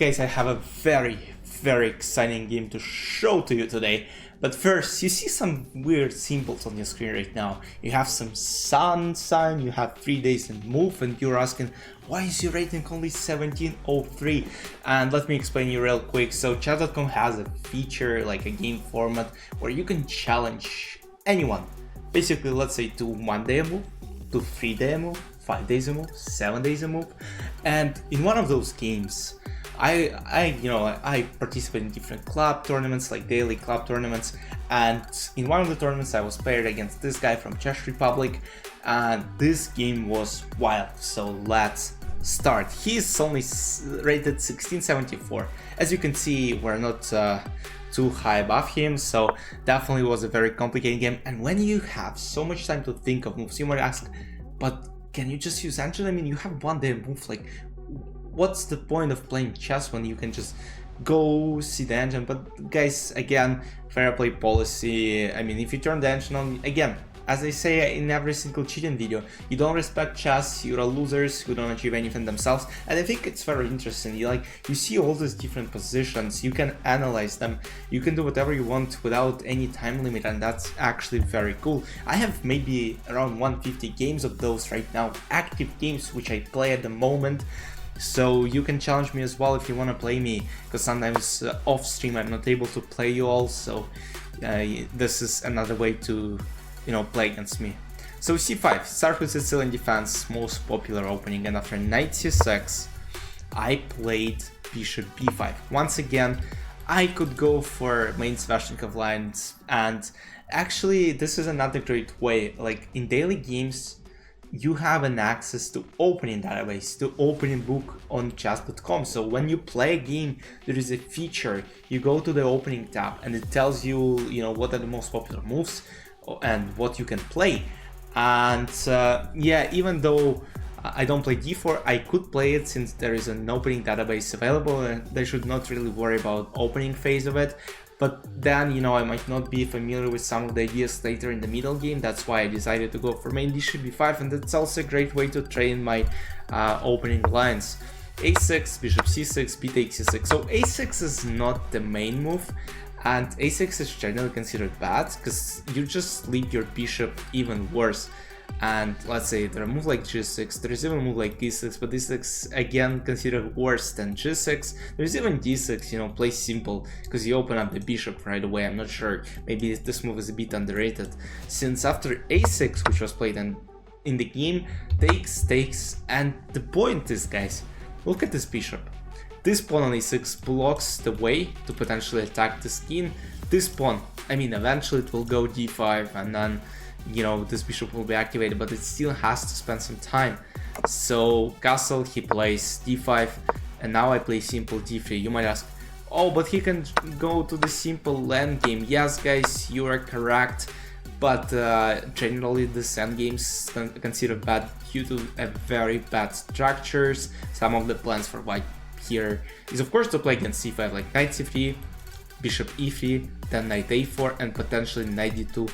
Guys, I have a very exciting game to show to you today. But first, you see some weird symbols on your screen right now. You have some sun sign, you have 3 days in move, and you're asking, why is your rating only 1703? And let me explain you real quick. So chess.com has a feature, like a game format, where you can challenge anyone. Basically, let's say to 1 day a move, to 3 day a move, 5 days a move, 7 days a move. And in one of those games, I participate in different club tournaments, like daily club tournaments, and in one of the tournaments I was paired against this guy from Czech Republic, and this game was wild. So let's start. He's only rated 1674. As you can see, we're not too high above him, so definitely was a very complicated game. And when you have so much time to think of moves, you might ask, but can you just use engine? I mean, you have 1 day move, like what's the point of playing chess when you can just go see the engine? But guys, again, fair play policy. I mean, if you turn the engine on, again, as I say in every single cheating video, you don't respect chess, you're losers who don't achieve anything themselves. And I think it's very interesting. You see all these different positions, you can analyze them, you can do whatever you want without any time limit, and that's actually very cool. I have maybe around 150 games of those right now, active games which I play at the moment. So you can challenge me as well if you want to play me, because sometimes off stream I'm not able to play you all, so this is another way to, play against me. So c5, start with Sicilian defense, most popular opening, and after knight c6, I played bishop b5. Once again, I could go for main Sveshnikov lines, and actually this is another great way. Like in daily games, you have an access to opening database, to opening book on chess.com. So when you play a game, there is a feature. You go to the opening tab and it tells you, what are the most popular moves and what you can play. And yeah, even though I don't play d4, I could play it since there is an opening database available, and they should not really worry about opening phase of it. But then, I might not be familiar with some of the ideas later in the middle game. That's why I decided to go for main bishop b5, and that's also a great way to train my opening lines. a6, bishop c6, b takes c6. So a6 is not the main move, and a6 is generally considered bad because you just leave your bishop even worse. And let's say there are moves like g6, there's even a move like d6, but d6 again considered worse than g6. There's even d6, play simple, because you open up the bishop right away. I'm not sure, maybe this move is a bit underrated, since after a6, which was played in the game, takes, and the point is, guys, look at this bishop. This pawn on a6 blocks the way to potentially attack this king. This pawn, I mean, eventually it will go d5, and then this bishop will be activated, but it still has to spend some time. So castle, he plays d5, and now I play simple d3. You might ask, oh, but he can go to the simple endgame. Yes, guys, you are correct, but generally this endgame is considered bad due to a very bad structures. Some of the plans for white here is of course to play against c5, like knight c3, bishop e3, then knight a4, and potentially knight d2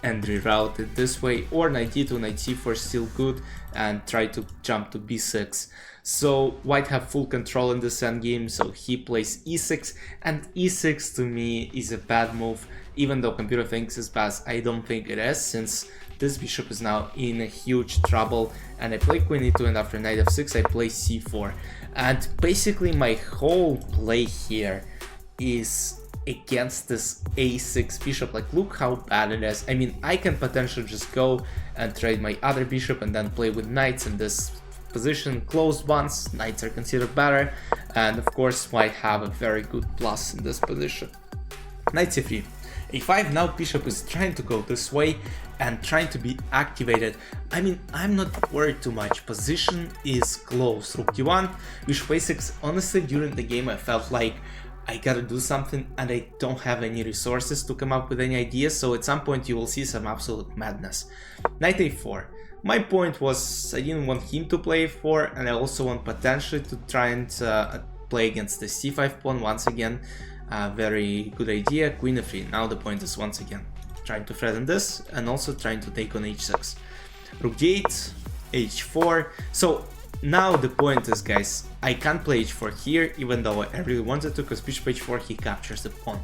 and reroute it this way, or knight d2, knight c4 still good, and try to jump to b6. So white have full control in this endgame, so he plays e6, and e6 to me is a bad move. Even though computer thinks it's bad, I don't think it is, since this bishop is now in a huge trouble. And I play queen e2, and after knight f6 I play c4. And basically my whole play here is against this a6 bishop. Like, look how bad it is. I mean, I can potentially just go and trade my other bishop and then play with knights in this position. Closed ones, knights are considered better, and of course white have a very good plus in this position. Knight c3, a5. Now bishop is trying to go this way and trying to be activated. I mean, I'm not worried too much. Position is close. Rook d1, bishop a6. Honestly, during the game I felt like I gotta do something, and I don't have any resources to come up with any ideas, so at some point you will see some absolute madness. Knight a4. My point was I didn't want him to play a4, and I also want potentially to try and play against the c5 pawn once again. Very good idea. Queen f3. Now the point is once again trying to threaten this, and also trying to take on h6. Rook d8, h4. So now the point is, guys, I can't play h4 here, even though I really wanted to, because bishop h4 he captures the pawn.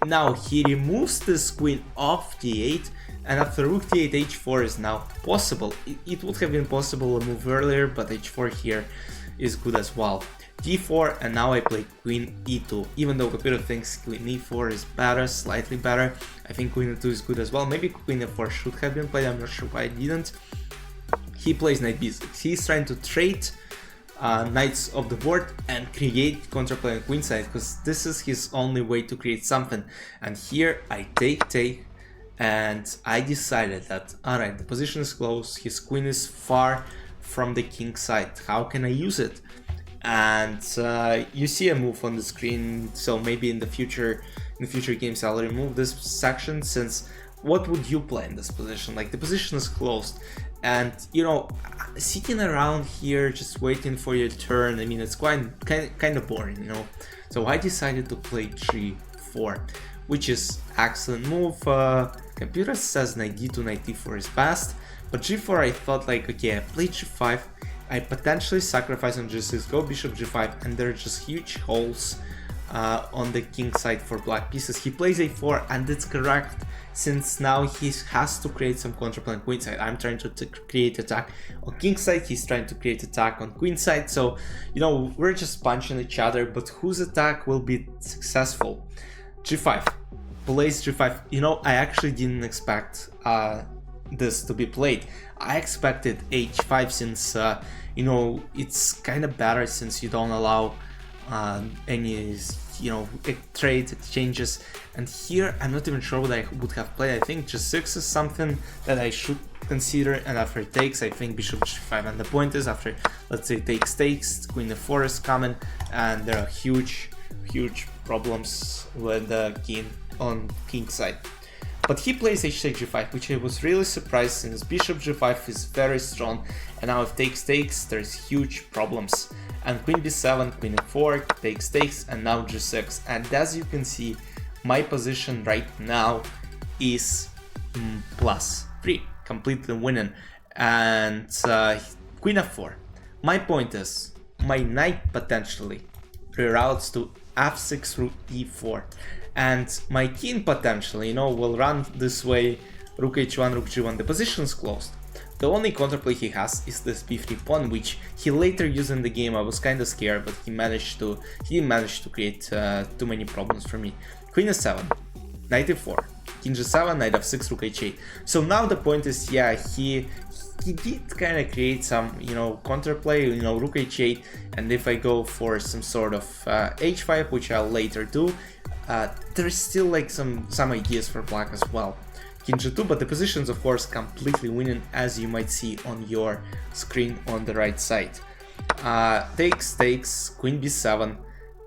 Now he removes this queen off d8, and after rook d8, h4 is now possible. It would have been possible a move earlier, but h4 here is good as well. d4, and now I play queen e2. Even though computer thinks queen e4 is better, slightly better, I think queen e2 is good as well. Maybe queen e4 should have been played, I'm not sure why I didn't. He plays knight b6. He's trying to trade knights off the board and create counterplay on queenside, because this is his only way to create something. And here I take, and I decided that, alright, the position is close, his queen is far from the king side. How can I use it? And you see a move on the screen, so maybe in the future games I'll remove this section, since what would you play in this position? Like, the position is closed, and you know, sitting around here just waiting for your turn, I mean, it's kind of boring, you know. So I decided to play g4, which is excellent move. Computer says knight d2, knight d4 is best, but g4 I thought like, okay, I play g5, I potentially sacrifice on g6, go bishop g5, and there are just huge holes on the king side for black pieces. He plays a4, and it's correct, since now he has to create some counterplay on queen side. I'm trying to create attack on king side, he's trying to create attack on queen side, so you know, we're just punching each other, but whose attack will be successful? g5, plays g5. You know, I actually didn't expect this to be played. I expected h5, since you know, it's kind of better, since you don't allow any, you know, trade exchanges. And here I'm not even sure what I would have played. I think g6 is something that I should consider, and after takes I think bishop g5. And the point is, after, let's say, takes, queen e4 is coming, and there are huge problems with the king on king side. But he plays h6 g5, which I was really surprised, since bishop g5 is very strong, and now if takes, there's huge problems. And queen b7, queen e4, takes, and now g6. And as you can see, my position right now is +3, completely winning. And queen f4. My point is, my knight potentially reroutes to f6 rook e4, and my king potentially, you know, will run this way, rook h1, rook g1. The position is closed. The only counterplay he has is this b3 pawn, which he later used in the game. I was kind of scared, but he didn't manage to create too many problems for me. Queen e7, knight e4, king g7, knight f6, rook h8. So now the point is, yeah, he did kind of create some, you know, counterplay, you know, rook h8, and if I go for some sort of h5, which I'll later do, there's still like some ideas for black as well. King g2, but the position's of course completely winning, as you might see on your screen on the right side. Takes, queen b7,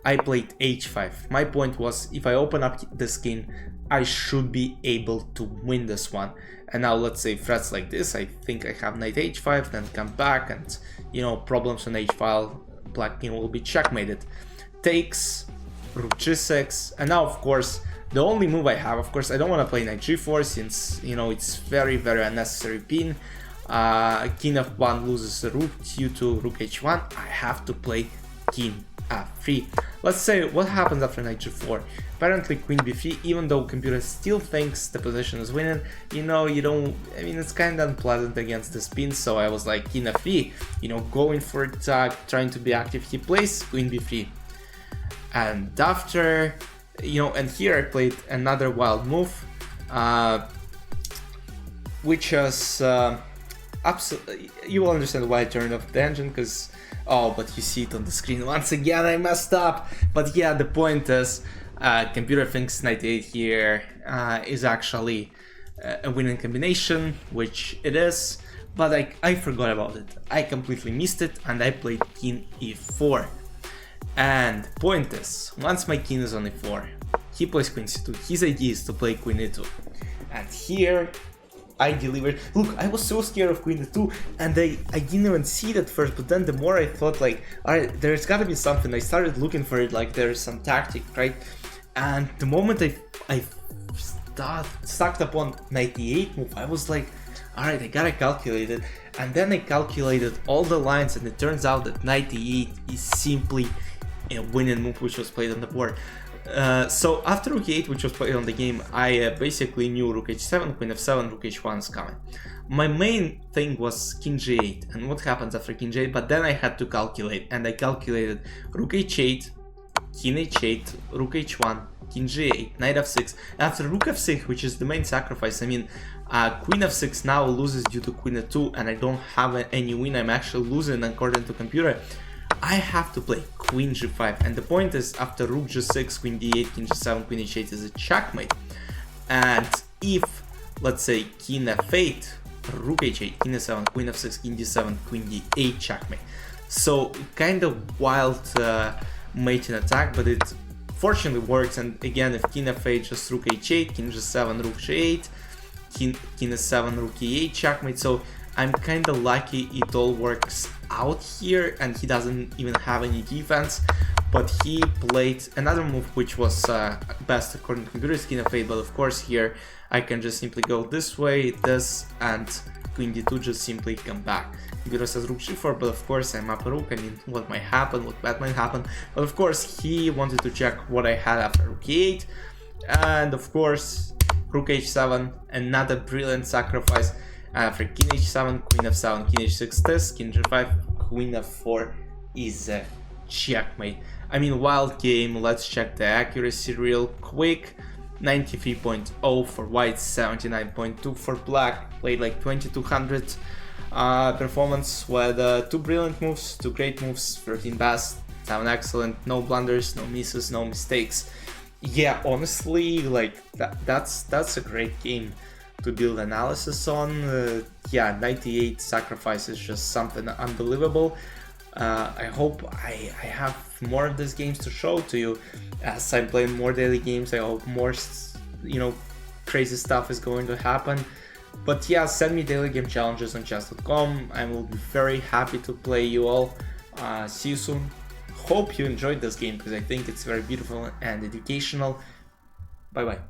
I played h5. My point was, if I open up this king, I should be able to win this one. And now let's say threats like this, I think I have knight h5, then come back, and you know, problems on h-file, black king will be checkmated. Takes, rook g6, and now of course the only move I have, of course I don't want to play knight g4, since you know, it's very unnecessary pin. King f1 loses the rook due to rook h1. I have to play king f3. Let's say what happens after knight g4. Apparently queen b3, even though computer still thinks the position is winning, you know, you don't, I mean, it's kind of unpleasant against this pin, so I was like, king f3, you know, going for attack, trying to be active. He plays queen b3, and after, you know, and here I played another wild move, which is absolutely, you will understand why I turned off the engine, because, oh, but you see it on the screen once again, I messed up. But yeah, the point is, computer thinks knight 8 here is actually a winning combination, which it is, but I forgot about it. I completely missed it, and I played king e4. And point is, once my king is on e4, he plays queen c2. His idea is to play queen e2, and here I delivered. Look, I was so scared of queen e2, and I didn't even see it at first, but then the more I thought, like, alright, there's gotta be something, I started looking for it, like there's some tactic, right? And the moment I stuck upon knight e8 move, I was like, alright, I gotta calculate it. And then I calculated all the lines, and it turns out that knight e8 is simply a winning move which was played on the board. So after rook e8, which was played on the game, I basically knew rook h7, queen f7, rook h1 is coming. My main thing was king g8 and what happens after king g8, but then I had to calculate, and I calculated rook h8, king h8, rook h1, king g8, knight f6. After rook f6, which is the main sacrifice, I mean, queen f6 now loses due to queen f2, and I don't have any win, I'm actually losing according to computer. I have to play queen g5, and the point is, after rook g6, queen d8, king g7, queen h8 is a checkmate. And if, let's say, king f8, rook h8, king f7, queen f6, king d7, queen d8, checkmate. So kind of wild mating attack, but it fortunately works. And again, if king f8, just rook h8, king g7, rook g8, king f7, rook e8, checkmate. So I'm kind of lucky it all works out here, and he doesn't even have any defense. But he played another move which was best according to computer's king f8, but of course here I can just simply go this way, this, and queen d2 just simply come back. Computer says rook g4, but of course I'm up a rook. I mean, what might happen, what bad might happen. But of course he wanted to check what I had after rook e8, and of course rook h7, another brilliant sacrifice. After king h7, queen f7, king h6 this, king g5, queen f4 is a checkmate. I mean, wild game. Let's check the accuracy real quick. 93.0 for white, 79.2 for black. Played like 2200 performance with 2 brilliant moves, 2 great moves, 13 best, 7 excellent, no blunders, no misses, no mistakes. Yeah, honestly, like that's a great game to build analysis on. Yeah, 98 sacrifice is just something unbelievable. I hope I have more of these games to show to you as I'm playing more daily games. I hope more, crazy stuff is going to happen. But yeah, send me daily game challenges on chess.com. I will be very happy to play you all. See you soon. Hope you enjoyed this game because I think it's very beautiful and educational. Bye bye.